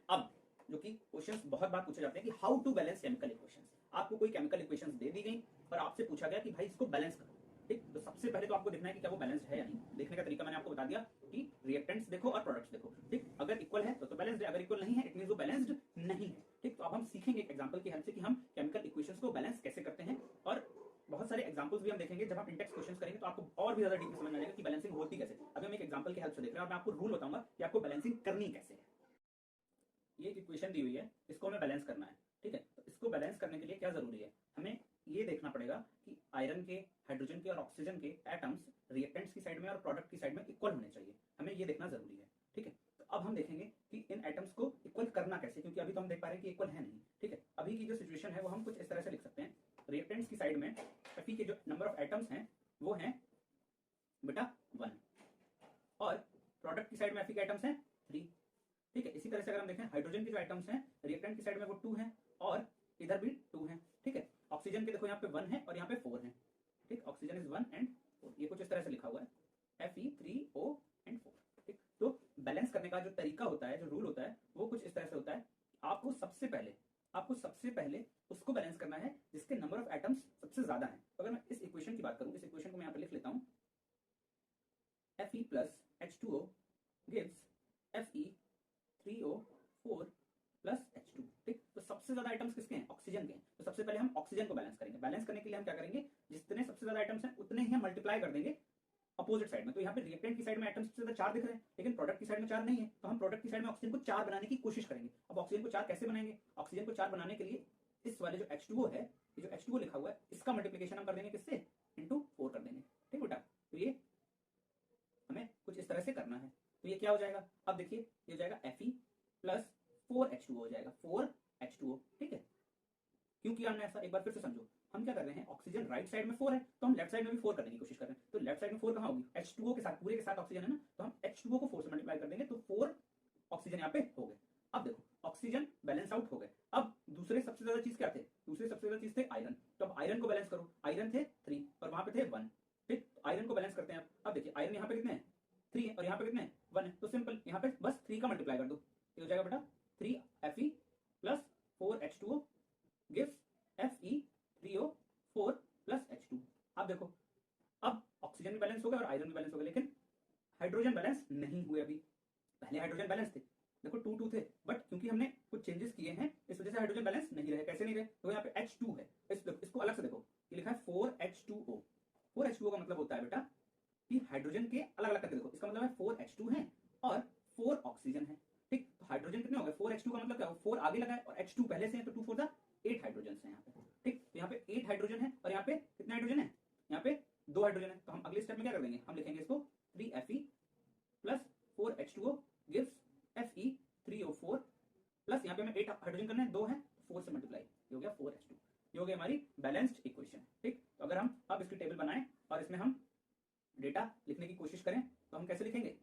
अब जो कि क्वेश्चंस बहुत बार पूछे जाते हैं कि how to balance chemical equations. आपको कोई केमिकल इक्वेशंस दे दी गई और आपसे पूछा गया कि भाई इसको बैलेंस करो। ठीक, तो सबसे पहले तो आपको देखना है कि क्या वो बैलेंस्ड है या नहीं। देखने का तरीका मैंने आपको बता दिया कि रिएक्टेंट्स देखो और प्रोडक्ट्स देखो। ठीक, अगर इक्वल है तो बैलेंस्ड है, अगर इक्वल नहीं है इट मींस वो बैलेंस्ड नहीं है। ठीक, तो अब हम सीखेंगे एक एग्जांपल की हेल्प से कि हम केमिकल इक्वेशंस को बैलेंस कैसे करते हैं, और बहुत सारे एग्जांपल्स भी हम देखेंगे। जब हम इंटेक्स क्वेश्चंस करेंगे तो आपको और भी ज्यादा डीप में समझ में आ जाएगा कि बैलेंसिंग होती कैसे। अभी हम एक एग्जांपल की हेल्प से देख रहे हैं और मैं आपको रूल बताऊंगा कि आपको बैलेंसिंग करनी कैसे है। ये एक इक्वेशन दी हुई है, इसको हमें बैलेंस करना है। ठीक है, तो इसको बैलेंस करने के लिए क्या जरूरी है, हमें ये देखना पड़ेगा कि आयरन के, हाइड्रोजन के और ऑक्सीजन के एटम्स रिएक्टेंट्स की साइड में और प्रोडक्ट की साइड में इक्वल होने चाहिए। हमें ये देखना जरूरी है। ठीक है, तो अब हम देखेंगे कि इन एटम्स को इक्वल करना कैसे, क्योंकि अभी तो हम देख पा रहे हैं कि इक्वल है नहीं। ठीक है, अभी की जो सिचुएशन है वो हम कुछ इस तरह से लिख सकते हैं। रिएक्टेंट्स की साइड में Fe के जो नंबर ऑफ एटम्स हैं वो हैं बेटा 1, और प्रोडक्ट की साइड में Fe के एटम्स हैं 3। ठीक है, इसी तरह से अगर हम देखें हाइड्रोजन के जो आइटम्स हैं रिएक्टेंट की साइड में वो 2 हैं और इधर भी 2 हैं। ठीक है, ऑक्सीजन के देखो यहाँ पे 1 है और यहाँ पे 4 है। ठीक, ऑक्सीजन इज 1 एंड 4, ये कुछ इस तरह से लिखा हुआ है Fe3O एंड 4। ठीक, तो बैलेंस करने का जो तरीका होता है, जो रूल होता है वो कुछ इस तरह से होता है। आपको सबसे पहले उसको बैलेंस करना है जिसके नंबर ऑफ एटम्स सबसे ज्यादा है। तो अगर मैं इस इक्वेशन की बात करूं, इस इक्वेशन को मैं यहाँ पे लिख लेता हूं, Fe plus H2O gives Fe3O4 plus H2। ठीक, तो सबसे ज्यादा आइटम्स किसके हैं, ऑक्सीजन के हैं। तो सबसे पहले हम ऑक्सीजन को बैलेंस करेंगे। बैलेंस करने के लिए हम क्या करेंगे, जितने सबसे ज्यादा आइटम्स हैं उतने ही हम मल्टीप्लाई कर देंगे अपोजिट साइड में। तो यहाँ पे रिएक्टेंट की साइड में आइटम्स सबसे ज्यादा 4 दिख रहे हैं, लेकिन प्रोडक्ट की साइड में 4 नहीं है, तो हम प्रोडक्ट की साइड में ऑक्सीजन को 4 बनाने की कोशिश करेंगे। अब ऑक्सीजन को 4 कैसे बनाएंगे, ऑक्सीजन को 4 बनाने के लिए इस वाले जो H2O है, ये जो H2O लिखा हुआ है इसका मल्टीप्लीकेशन हम कर देंगे किससे, इंटू 4 कर देंगे। ठीक बेटा, तो ये हमें कुछ इस तरह से करना है। तो ये क्या हो जाएगा, अब देखिए ये हो जाएगा Fe प्लस 4H2O हो जाएगा, 4H2O। ठीक है, क्यों किया हमने ऐसा, एक बार फिर से समझो। हम क्या कर रहे हैं, ऑक्सीजन राइट साइड में 4 है तो हम लेफ्ट साइड में भी 4 करने की कोशिश कर रहे हैं। तो लेफ्ट साइड में 4 कहां होगी, H2O के साथ, पूरे के साथ ऑक्सीजन है ना, तो हम H2O को 4 से मल्टीप्लाई कर देंगे तो 4 ऑक्सीजन यहाँ पे हो गए। अब देखो ऑक्सीजन बैलेंस आउट हो गए। अब दूसरे सबसे ज्यादा चीज क्या थे, दूसरे सबसे ज्यादा चीज थे आयरन। तो अब आयरन को बैलेंस करो, आयरन थे 3 और वहां पे थे 1। ठीक, तो आयरन को बैलेंस करते हैं। अब देखिए आयरन यहाँ पे कितने हैं, 3 है और यहाँ पे कितने हैं, 1 है। तो सिंपल यहाँ पे बस 3 का मल्टीप्लाई कर दो, ये हो जाएगा बेटा 3Fe plus 4H2O gives Fe3O4 plus H2। अब देखो अब ऑक्सीजन भी बैलेंस हो गया और आयरन भी बैलेंस हो गया, लेकिन हाइड्रोजन बैलेंस नहीं हुए। अभी पहले हाइड्रोजन बैलेंस थे, देखो 2 थे, बट क्योंकि हमने कुछ चेंजेस किए हैं इस वजह से हाइड्रोजन बैलेंस नहीं रहे। कैसे नहीं रहे, तो यहाँ पे H2 है, इसको अलग से देखो, ये लिखा है 4H2O। 4H2O का मतलब होता है बेटा कि हाइड्रोजन के अलग अलग करके देखो, इसका मतलब है 4H2 है और 4 ऑक्सीजन है। ठीक, तो हाइड्रोजन कितने हो गए, 4H2 का मतलब क्या हो, 4 आगे लगा है और H2 पहले से है, तो 2 4 8 हाइड्रोजन है यहाँ पे। ठीक, तो यहाँ पे 8 हाइड्रोजन है और यहाँ पे कितने हाइड्रोजन है, यहाँ पे 2 हाइड्रोजन है। तो हम अगले स्टेप में क्या कर देंगे, हम लिखेंगे इसको 3Fe plus 4H2O gives Fe3O4 plus यहाँ पे हमें 8 हाइड्रोजन करना है, 2 है, 4 से मल्टीप्लाई, ये हो गया 4H2। ये हो गई हमारी बैलेंस्ड इक्वेशन। ठीक, तो अगर हम अब इसकी टेबल बनाएं और इसमें हम डेटा लिखने की कोशिश करें तो हम कैसे लिखेंगे,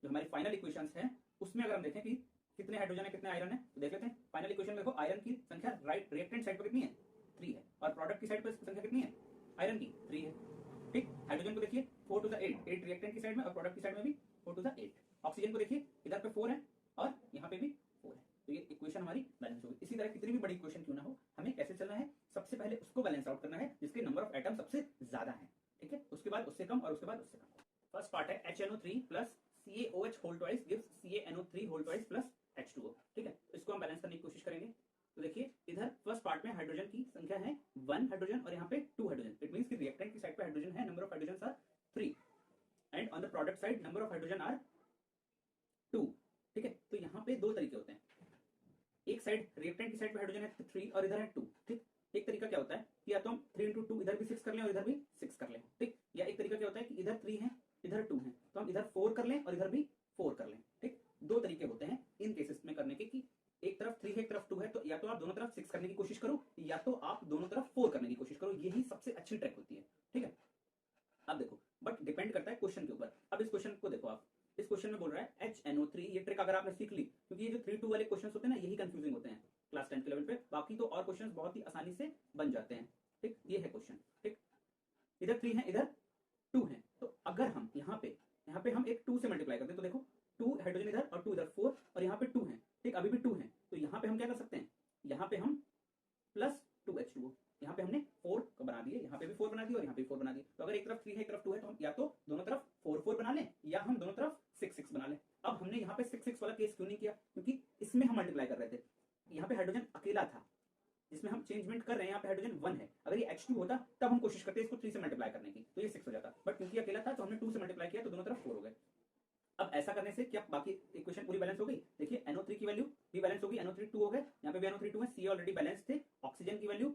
जो हमारी फाइनल इक्वेशंस हैं उसमें अगर हम देखें कि कितने हाइड्रोजन है कितने आयरन है, तो देख लेते हैं। फाइनल इक्वेशन में देखो आयरन की संख्या राइट रिएक्टेंट साइड पर कितनी है, 3 है, और प्रोडक्ट की साइड पर संख्या कितनी है, आयरन की 3 है। ठीक, हाइड्रोजन को देखिए 4 to the 8 रिएक्टेंट की साइड में और प्रोडक्ट की साइड में भी 4 to the 8। ऑक्सीजन को देखिए इधर पे 4 है और यहाँ पे भी 4 है। तो ये इक्वेशन हमारी बैलेंस होगी। इसी तरह कितनी भी बड़ी इक्वेशन क्यों ना हो, हमें कैसे चलना है, सबसे पहले उसको बैलेंस आउट करना है जिसके नंबर ऑफ एटम सबसे ज्यादा है। ठीक है, उसके बाद उससे कम और उसके बाद उससे कम। फर्स्ट पार्ट है HNO3 plus CaOH whole twice gives CaNO3 whole twice plus H2O। ठीक है, तो इसको हम बैलेंस करने की कोशिश करेंगे। तो देखिए इधर फर्स्ट पार्ट में हाइड्रोजन की संख्या है 1 हाइड्रोजन और यहाँ पे 2 हाइड्रोजन। इट मींस कि रिएक्टेंट की साइड पे हाइड्रोजन है, number of hydrogen are 3 and on the product side number of hydrogen are 2। ठीक है, तो यहाँ पे 2 तरीके होते हैं। एक साइड रिएक्टेंट की साइड पे हाइड्रोजन है 3 और इधर है 2। ठीक, एक तरीका क्या होता है कि या तो हम 3 into 2 इधर भी 6 कर लें और इधर भी 6 कर लें। ठीक, या एक तरीका क्या होता है कि इधर 3 है इधर 2 है, तो हम इधर 4 कर लें और इधर भी 4 कर लें। ठीक, 2 तरीके होते हैं इन केसेस में करने के कि एक तरफ 3 है एक तरफ 2 है, तो या तो आप दोनों तरफ 6 करने की कोशिश करो या तो आप दोनों तरफ 4 करने की कोशिश करो, यही सबसे अच्छी ट्रिक होती है। ठीक है, अब देखो बट डिपेंड करता है क्वेश्चन के ऊपर। अब इस क्वेश्चन को देखो, आप इस क्वेश्चन में बोल रहा है HNO3। ये ट्रिक अगर आपने सीख ली, क्योंकि ये जो 3-2 वाले क्वेश्चन होते हैं ना यही कंफ्यूजिंग होते हैं क्लास 10 के लेवल पे, बाकी तो और क्वेश्चन बहुत ही आसानी से बन जाते हैं। ठीक, ये है क्वेश्चन। ठीक, इधर 3 है इधर 2 है, तो अगर हम यहाँ पे हम एक 2 से मल्टीप्लाई करते हैं तो देखो 2 हाइड्रोजन इधर और 2 इधर 4 और यहाँ पे 2 है। ठीक, अभी भी 2 है, केस क्यों नहीं किया, क्योंकि इसमें हम मल्टीप्लाई कर रहे थे, यहाँ पे हाइड्रोजन अकेला था जिसमें हम चेंजमेंट कर रहे हैं, यहाँ पे हाइड्रोजन 1 है। अगर ये H2 होता तब हम कोशिश करते इसको 3 से मल्टीप्लाई करने की, तो ये 6 हो जाता, बट क्योंकि अकेला था तो हमने 2 से मल्टीप्लाई किया तो दोनों तरफ 4 हो गए। अब ऐसा करने से क्या बाकी इक्वेशन पूरी बैलेंस हो गई। देखिए NO3 की वैल्यू भी बैलेंस होगी, NO3 2 हो गए, यहाँ पे भी NO3 2 है, C ऑलरेडी बैलेंस थे, ऑक्सीजन की वैल्यू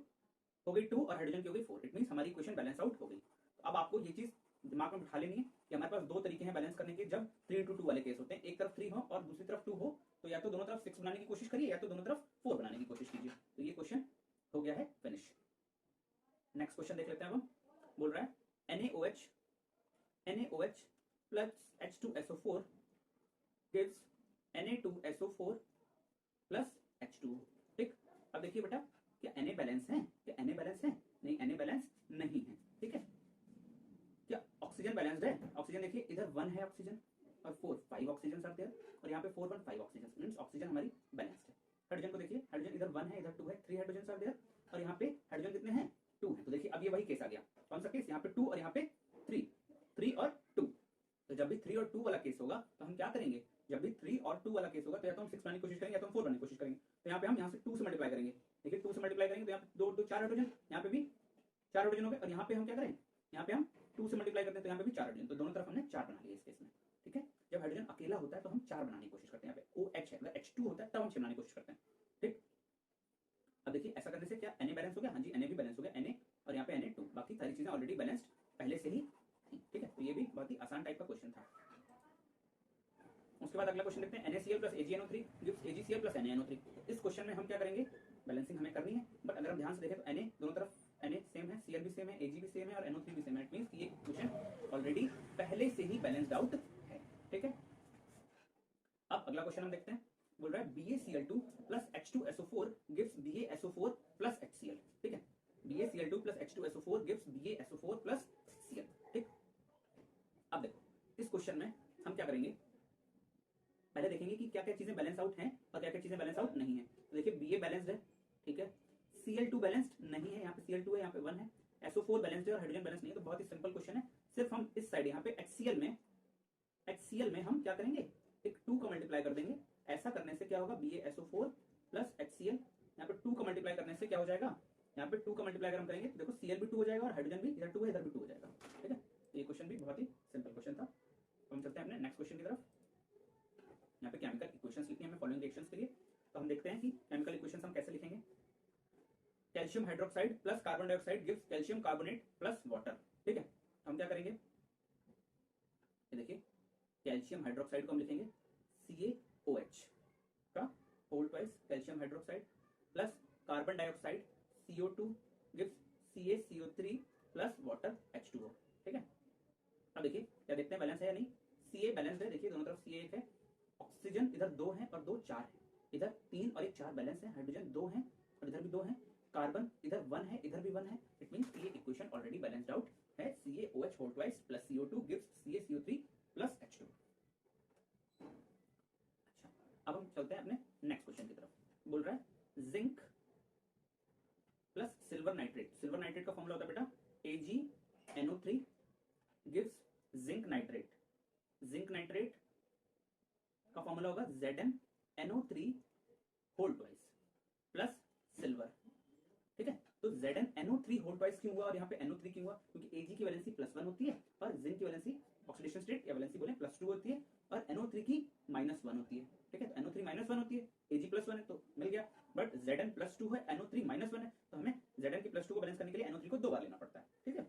हो गई 2 और हाइड्रोजन की हो गई 4। इट मींस हमारी इक्वेशन बैलेंस आउट हो गई। तो अब आपको ये चीज दिमाग में बिठा लेनी है कि हमारे पास दो तरीके हैं बैलेंस करने के, जब 3x2 वाले केस होते हैं, एक तरफ 3 हो और दूसरी तरफ 2 हो, तो या तो दोनों तरफ 6 बनाने की कोशिश करिए या तो दोनों तरफ 4 बनाने की कोशिश कीजिए। तो ये क्वेश्चन हो गया है फिनिश। नेक्स्ट क्वेश्चन देख लेते हैं। अब बोल रहा है NaOH plus H2SO4 gives Na2SO4 plus H2O। ठीक, अब देखिए बेटा, क्या Na बैलेंस है, क्या Na बैलेंस है? नहीं, Na बैलेंस नहीं है। ठीक है, क्या ऑक्सीजन बैलेंस्ड है? ऑक्सीजन देखिए इधर 1 है ऑक्सीजन और 4 5 ऑक्सीजन आर देयर, और यहाँ पे 4 1 5 ऑक्सीजन, मींस ऑक्सीजन हमारी बैलेंस्ड है। हाइड्रोजन को देखिए, हाइड्रोजन इधर 1 है इधर 2 है, 3 हाइड्रोजन आर देयर, और यहाँ पे हाइड्रोजन कितने हैं? 2 है। तो देखिए अब ये वही केस आ गया, कौन सा केस? यहाँ पे 2 और यहाँ पे 3 और 2। तो जब भी 3 और 2 वाला केस होगा तो हम क्या करेंगे, जब भी 3 और 2 वाला केस होगा तो या तो हम 6 बनाने की कोशिश करेंगे या तो हम 4 बनाने की कोशिश करेंगे। तो यहाँ पे हम यहाँ से 2 से मल्टीप्लाई करेंगे। देखिए 2 से मल्टीप्लाई करेंगे तो यहाँ पे 2 2 4 हाइड्रोजन, यहाँ पे भी 4 हाइड्रोजन हो गए, और यहाँ पे हम क्या करें, यहाँ पे हम 2 से मल्टीप्लाई करते हैं तो यहाँ पे भी 4 हाइड्रोजन, तो दोनों तरफ हमने 4 बना लिया इस केस में। ठीक है, जब हाइड्रोजन अकेला होता है तो हम 4 बनाने की कोशिश करते हैं, यहाँ पे OH है, अगर H2 होता है तब हम 6 बनाने की कोशिश करते हैं। ठीक, अब देखिए ऐसा करने से क्या Na बैलेंस हो गया? हाँ जी, Na भी बैलेंस हो गया, Na और यहाँ पे Na2, बाकी सारी चीजें ऑलरेडी बैलेंस्ड पहले से ही थी। ठीक है, तो ये भी बहुत ही आसान टाइप का क्वेश्चन था। उसके बाद अगला क्वेश्चन देखते हैं, NaCl plus AgNO3 gives AgCl plus NaNO3। इस क्वेश्चन में हम क्या करेंगे, बैलेंसिंग हमें करनी है, बट अगर हम ध्यान से देखें तो Na दोनों तरफ Na सेम है, Cl भी सेम है, Ag भी सेम है और NO3 भी सेम है। इट मींस ये क्वेश्चन ऑलरेडी पहले से ही बैलेंस्ड आउट है। ठीक है, अब अगला क्वेश्चन हम देखते हैं, बोल रहा है BaCl2 plus H2SO4 gives BaSO4 plus HCl। ठीक है, BaCl2 plus H2SO4 gives BaSO4 plus HCl। ठीक, अब देखो इस क्वेश्चन में हम क्या करेंगे, पहले देखेंगे कि क्या क्या चीजें बैलेंस आउट हैं और क्या क्या चीजें बैलेंस आउट नहीं है। तो देखिए Ba बैलेंस्ड है, ठीक है, Cl2 बैलेंस्ड नहीं है, यहाँ पे Cl2 है, यहाँ पे 1 है, SO4 बैलेंस्ड है और हाइड्रोजन बैलेंस नहीं है। तो बहुत ही सिंपल क्वेश्चन है, सिर्फ हम इस साइड यहाँ पे HCl में हम क्या करेंगे, एक 2 का मल्टीप्लाई कर देंगे। ऐसा करने से क्या होगा, BaSO4 प्लस HCl, यहाँ पे 2 का मल्टीप्लाई करने से क्या हो जाएगा, यहाँ पे 2 का मल्टीप्लाई अगर हम करेंगे तो देखो Cl भी 2 हो जाएगा और हाइड्रोजन भी इधर 2 है इधर भी 2 हो जाएगा। ठीक है, तो ये क्वेश्चन भी बहुत ही सिंपल क्वेश्चन था। हम चलते हैं अपने नेक्स्ट क्वेश्चन की तरफ। यहाँ पे केमिकल इक्वेशंस लिखनी है हमें फॉलोइंग रिएक्शंस के लिए। तो हम देखते हैं कि केमिकल इक्वेशंस हम कैसे लिखेंगे। Calcium hydroxide plus carbon dioxide gives calcium carbonate plus water. ठीक है, तो हम क्या करेंगे, ये देखिए कैल्शियम हाइड्रोक्साइड को हम लिखेंगे CaOH का whole twice calcium hydroxide plus carbon dioxide CO2 gives CaCO3 plus water H2O। ठीक है, अब देखिए क्या देखते हैं बैलेंस है या नहीं। Ca बैलेंस्ड है, देखिए दोनों तरफ Ca 1 है, ऑक्सीजन इधर 2 है और 2 4 है, इधर 3 और 1 4 बैलेंस है, हाइड्रोजन 2 है और इधर भी 2 है, कार्बन इधर 1 है इधर भी 1 है। इट मींस ये इक्वेशन ऑलरेडी बैलेंस्ड आउट है। CaOH whole twice plus CO2 gives CaCO3 plus H2। अच्छा, अब हम चलते हैं अपने नेक्स्ट क्वेश्चन की तरफ। बोल रहा है zinc plus silver nitrate. Silver nitrate का फॉर्मूला होता है बेटा AgNO3 gives zinc nitrate. Zinc nitrate का फॉर्मूला होगा ZnNO3 whole twice plus silver. ठीक है, तो ZnNO3 होल ट्वाइस क्यों हुआ और यहाँ पे NO3 क्यों हुआ, क्योंकि Ag की वैलेंसी +1 होती है और जिंक की वैलेंसी ऑक्सीडेशन स्टेट या वैलेंसी बोले +2 होती है और NO3 की -1 होती है। ठीक है, तो NO3 -1 होती है, Ag +1 है तो मिल गया, बट Zn +2 है, NO3 -1 है, तो हमें Zn की +2 को बैलेंस करने के लिए NO3 को 2 बार लेना पड़ता है। ठीक है,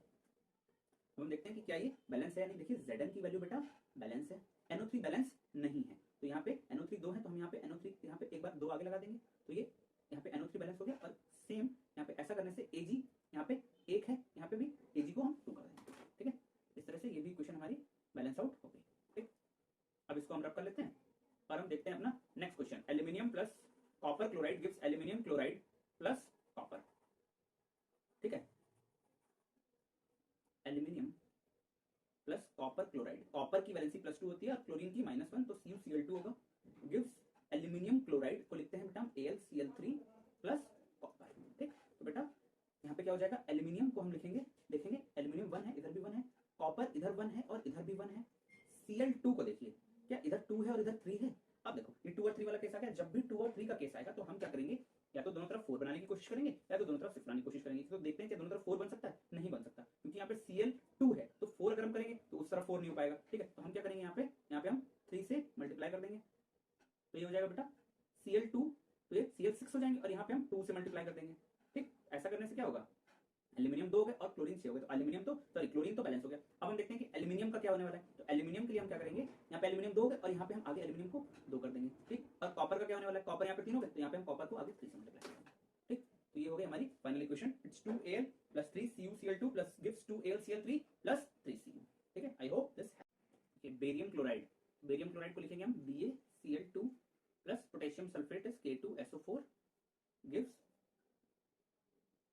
तो हम देखते हैं कि क्या ये बैलेंस है या नहीं। देखिए Zn की वैल्यू बेटा बैलेंस है, NO3 बैलेंस नहीं है, तो यहाँ पे NO3 2 है तो हम यहाँ पे NO3 यहाँ पे एक बार 2 आगे लगा देंगे, तो ये यहाँ पे NO3 बैलेंस हो गया। और सेम यहाँ पे ऐसा करने से Ag यहाँ पे 1 है, यहाँ पे भी Ag को हम 2 कर देंगे। ठीक है, इस तरह से ये भी इक्वेशन हमारी बैलेंस आउट हो गई। ठीक, अब इसको हम रब कर लेते हैं और हम देखते हैं अपना next question. Aluminium plus copper chloride gives aluminium chloride plus copper. ठीक है, aluminium plus copper chloride, copper की वैलेंसी +2 होती है और क्लोरीन की -1, तो CuCl2 होगा, गिव्स एल्यूमिनियम क्लोराइड को लिखते हैं बेटा हम AlCl3 प्लस कॉपर। ठीक, तो बेटा यहाँ पे क्या हो जाएगा, एल्यूमिनियम को हम लिखेंगे, देखेंगे एल्यूमिनियम 1 है इधर भी 1 है, कॉपर इधर 1 है और इधर भी 1 है। Cl2 को देखिए क्या इधर 2 है और इधर 3 है। अब देखो ये क्या, जब भी 2 और 3 का केस आएगा तो हम क्या करेंगे, या तो दोनों तरफ 4 बनाने की कोशिश करेंगे या तो दोनों तरफ 6 बनाने की कोशिश करेंगे। तो देखते हैं कि दोनों तरफ 4 बन सकता है, नहीं बन सकता, क्योंकि यहाँ पे Cl2 है तो 4 अगर हम करेंगे तो उस तरफ 4 नहीं हो पाएगा। ठीक है, तो हम क्या करेंगे, यहाँ पे हम 3 से मल्टीप्लाई कर देंगे, तो ये हो जाएगा बेटा Cl2, तो ये Cl6 हो जाएंगे और यहाँ पे हम 2 से मल्टीप्लाई कर देंगे। ठीक, ऐसा करने से क्या होगा, एल्यूमिनियम 2 हो गए और क्लोरीन 6 हो गए, तो एल्यूमिनियम तो सॉरी क्लोरीन तो बैलेंस हो गया। अब हम देखते हैं कि एल्यूमिनियम का क्या होने वाला है, तो एल्यूमिनियम के लिए हम क्या करेंगे, यहाँ पे एल्यूमिनियम 2 हो गए और यहाँ पे हम आगे एल्यूमिनियम को 2 कर देंगे। ठीक, और कॉपर का क्या होने वाला है, कॉपर यहाँ पे 3 हो गए, तो यहाँ पे हम कॉपर को आगे 3 से मल्टीप्लाई करेंगे। ठीक, तो ये हो गई हमारी final equation, it's 2Al + 3CuCl2 + gives 2AlCl3 + 3Cu। ठीक है, I hope this. Barium chloride, barium chloride को लिखेंगे हम BaCl2 + potassium sulphate is K2SO4 gives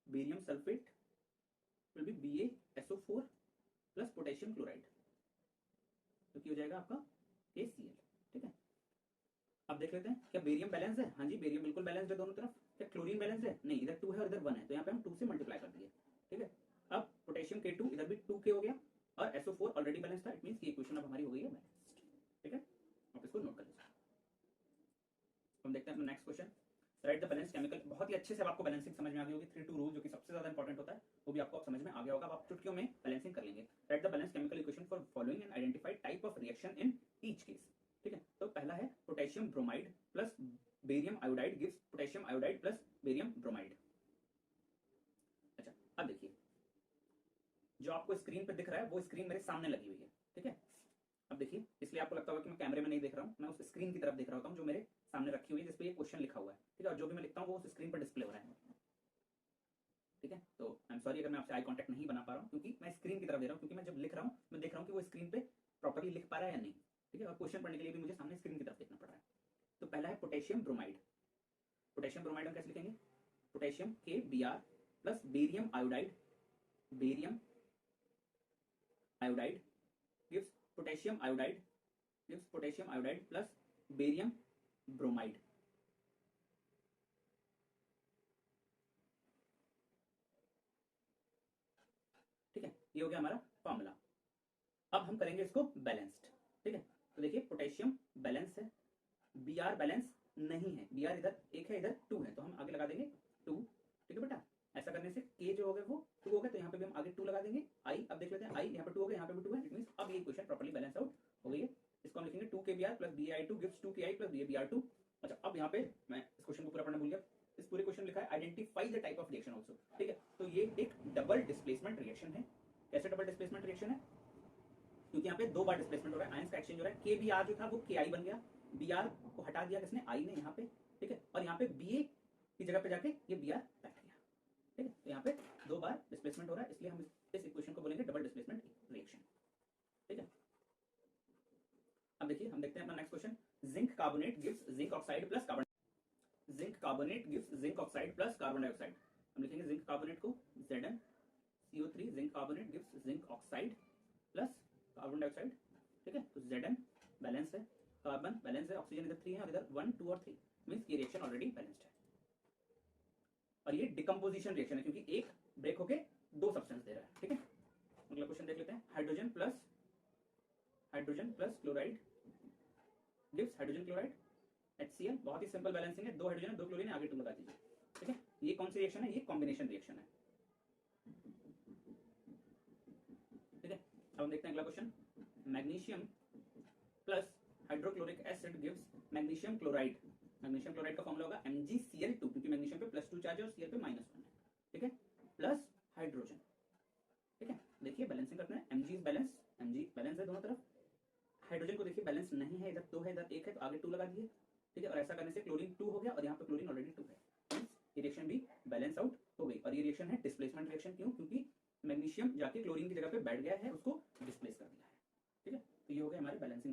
barium sulphate will be BaSO4 plus potassium chloride, तो क्या हो जाएगा आपका KCl। ठीक है, अब देख लेते हैं क्या बेरियम बैलेंस है। हाँ जी, बेरियम बिल्कुल बैलेंस्ड है दोनों तरफ। क्या क्लोरीन बैलेंस है, नहीं, इधर 2 है और इधर 1 है, तो यहाँ पे हम 2 से मल्टीप्लाई कर दिए। ठीक है, अब पोटेशियम K2 इधर भी 2K हो गया और SO4 ऑलरेडी बैलेंस था, इट मींस ये इक्वेशन अब हमारी हो गई है बैलेंस्ड। ठीक है, आप इसको नोट कर लीजिए। हम देखते हैं अपना next question, right the balance chemical. बहुत ही अच्छे से आपको बैलेंसिंग समझ में आ गई होगी, 3-2 रूल जो कि सबसे ज्यादा इंपॉर्टेंट होता है वो भी आपको अब समझ में आ गया होगा। अब आप चुटकियों में बैलेंसिंग कर लेंगे। Right the balance chemical equation for following and identify type of reaction in each case. ठीक है, तो पहला है potassium bromide plus barium iodide gives potassium iodide plus barium bromide. अच्छा, अब देखिए जो आपको स्क्रीन पे दिख रहा है वो स्क्रीन मेरे सामने लगी हुई है। ठीक है, अब देखिए, इसलिए आपको लगता होगा कि मैं कैमरे में नहीं देख रहा हूँ, मैं उस स्क्रीन की तरफ देख रहा होता हूँ जो मेरे सामने रखी हुई है, जिसपे ये क्वेश्चन लिखा हुआ है। ठीक है, और जो भी मैं लिखता हूँ वो उस स्क्रीन पर डिस्प्ले हो रहा है। ठीक है, तो आई एम सॉरी अगर मैं आपसे आई कांटेक्ट नहीं बना पा रहा हूँ, क्योंकि मैं स्क्रीन की तरफ दे रहा हूँ, क्योंकि मैं जब लिख रहा हूँ मैं देख रहा हूँ कि वो स्क्रीन पे प्रॉपर्ली लिख पा रहा है या नहीं। ठीक है, और क्वेश्चन पढ़ने के लिए भी मुझे सामने स्क्रीन की तरफ देखना पड़ रहा है। तो पहला है पोटेशियम ब्रोमाइड। पोटेशियम ब्रोमाइड हम कैसे लिखेंगे, potassium KBr plus barium iodide, barium iodide gives potassium iodide, gives potassium iodide plus barium bromide. ठीक है, ये हो गया हमारा फॉर्मूला। अब हम करेंगे इसको बैलेंस्ड। ठीक है, तो देखिए पोटेशियम बैलेंस है, Br बैलेंस नहीं है, Br इधर 1 है इधर 2 है, तो हम आगे लगा देंगे 2। ठीक है बेटा, ऐसा करने से K जो हो गए वो 2 हो गए, तो यहाँ पे भी हम आगे 2 लगा देंगे। I अब देख लेते हैं, I यहाँ पे 2 हो गए, यहाँ पे भी 2 है, इट मींस अब ये इक्वेशन प्रॉपर्ली बैलेंस आउट हो गई है। इसको हम लिखेंगे 2KBr plus Bi2 gives 2Ki plus BaBr2। अच्छा, अब यहाँ पे मैं इस क्वेश्चन को पूरा पढ़ना भूल गया, इस पूरे क्वेश्चन लिखा है identify the type of reaction also. ठीक है, तो ये एक डबल डिस्प्लेसमेंट रिएक्शन है। कैसे डबल डिस्प्लेसमेंट रिएक्शन है, क्योंकि यहाँ पे 2 बार डिस्प्लेसमेंट हो रहा है, आयंस का एक्सचेंज हो रहा है। KBr जो था वो Ki बन गया, Br को हटा दिया किसने, I ने यहाँ पे। ठीक है, और यहाँ पे Ba की जगह पे जाके ये Br बैठ गया। ठीक है, तो यहाँ पे 2 बार डिस्प्लेसमेंट हो रहा है, इसलिए हम इस इक्वेशन को बोलेंगे डबल डिस्प्लेसमेंट रिएक्शन। ठीक है, अब देखिए हम देखते हैं अपना next question, zinc carbonate gives zinc oxide plus carbon, zinc carbonate gives zinc oxide plus carbon dioxide. हम लिखेंगे जिंक कार्बोनेट को ZnCO3, zinc carbonate gives zinc oxide plus carbon dioxide. ठीक है, तो Zn बैलेंस है, कार्बन बैलेंस है, oxygen इधर 3 है और इधर 1, 2 और 3, मींस ये रिएक्शन ऑलरेडी बैलेंस्ड है। और ये डिकम्पोजिशन रिएक्शन है, क्योंकि एक ब्रेक होके 2 सब्सटेंस दे रहा है। ठीक है, अगला क्वेश्चन देख लेते हैं, hydrogen plus chloride gives hydrogen chloride HCl। बहुत ही सिंपल बैलेंसिंग है, 2 हाइड्रोजन 2 क्लोरीन, आगे 2 लगा दीजिए। ठीक है, ये कौन सी रिएक्शन है, ये कॉम्बिनेशन रिएक्शन है। ठीक है, अब हम देखते हैं अगला question, magnesium plus hydrochloric acid gives magnesium chloride. Magnesium chloride का फॉर्मूला होगा MgCl2, क्योंकि मैग्नीशियम पे +2 चार्ज है और Cl पे -1 है। ठीक है, प्लस हाइड्रोजन। ठीक है, देखिए बैलेंसिंग करते हैं, Mg is balance, Mg balance है दोनों तरफ। हाइड्रोजन को देखिए बैलेंस नहीं है, इधर 2 है इधर 1 है, तो आगे 2 लगा दिए। ठीक है, और ऐसा करने से क्लोरीन 2 हो गया और यहाँ पे क्लोरीन ऑलरेडी 2 है, ये रिएक्शन भी बैलेंस आउट हो गई। और ये रिएक्शन है डिस्प्लेसमेंट रिएक्शन, क्यों, क्योंकि मैग्नीशियम जाके क्लोरीन की जगह पे बैठ गया है, उसको डिस्प्लेस कर दिया है। ठीक है, तो ये हो गया हमारे बैलेंसिंग